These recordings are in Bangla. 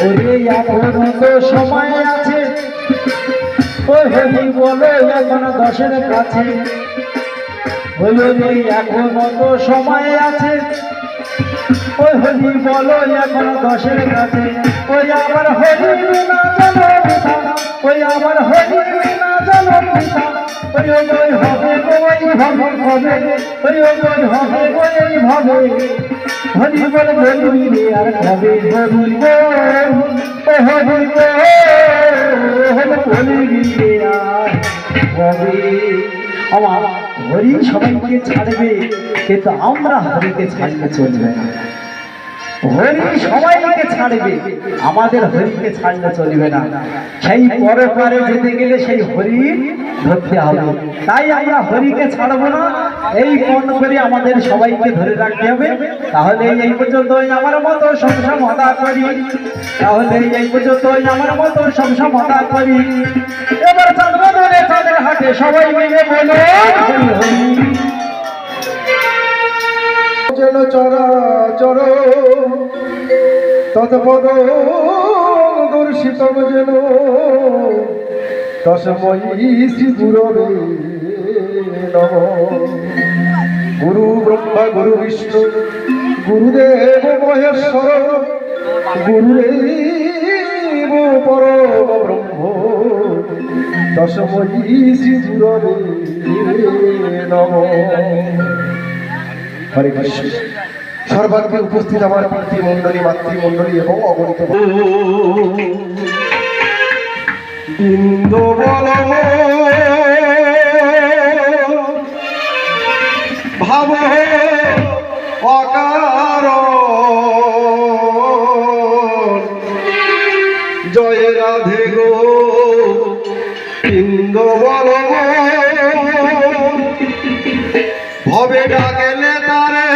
ওরে এখনো তো সময় আছে, ওই হরি বলো এখন 10-এর কাছে। হলো রে এখনো তো সময় আছে, ওই হরি বলো এখন 10-এর কাছে। ওই আমার হরি না জানো পিতা, ওই আমার হরি না জানো পিতা। ওই ওই হবে ওই ভাবে হবে, ওই ওই হবে ওই ভাবে। হরি বল বলি রে আর কবে হরি বল, ও হরি বল বলি রে আর কবে। আমার হরি সবাইকে ছাড়বে, কিন্তু আমরা হরিকে ছাড়লে চলবে না। হরি সবাইকে ছাড়বে, আমাদের হরিকে ছাড়লে চলবে না। সেই পরে পরে যেতে গেলে সেই হরি ধরতে হবে। তাই আমরা হরিকে ছাড়বো না, এই মন করে আমাদের সবাইকে ধরে রাখতে হবে। তাহলে এই পর্যন্ত আমার মতো সমসমতা করি, তাহলে এই পর্যন্ত আমার মতো সমসমতা করি। এবার চন্দ্রদলে চাঁদের হাটে সবাই মিলে বলো হরি হরি। যেন চরাচর তৎপদ দর্শিত যেন তস্মৈ শ্রী গুরবে নমঃ। গুরু ব্রহ্মা গুরু বিষ্ণু গুরুদেব মহেশ্বর, গুরুদেব পরম ব্রহ্ম তস্মৈ শ্রী গুরবে নমঃ। হরে কৃষ্ণ। সর্বাগ্রে উপস্থিত আমার পিতৃমণ্ডলী, মাতৃমণ্ডলী এবং অগণিত বিন্দু বল ভাব অকার জয় রাধে গো। বিন্দু বল ভবে ডাকেলে তারে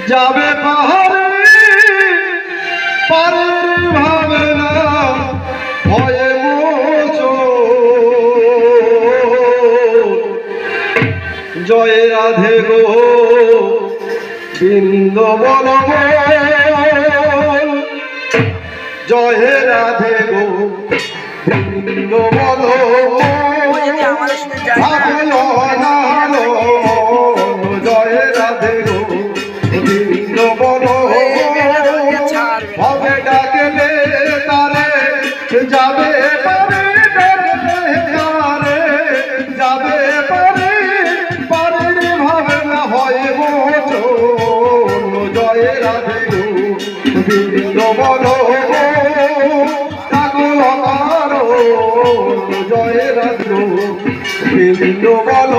যাবে পাহাড়ে, পারের ভাবে না ভয়ে মোচো। জয় রাধে গো বৃন্দ বল, জয় রাধে গো বৃন্দ বল। জয় রাধে গো বৃন্দ বল ভবে ডাকেলে তারে যাবে পারে, তারে যাবে পারে, পারের ভাবে না হয় মোচন। জয় রাধে গো বৃন্দ বল কাকুল কারো। জয় রাধে গো বৃন্দ বল।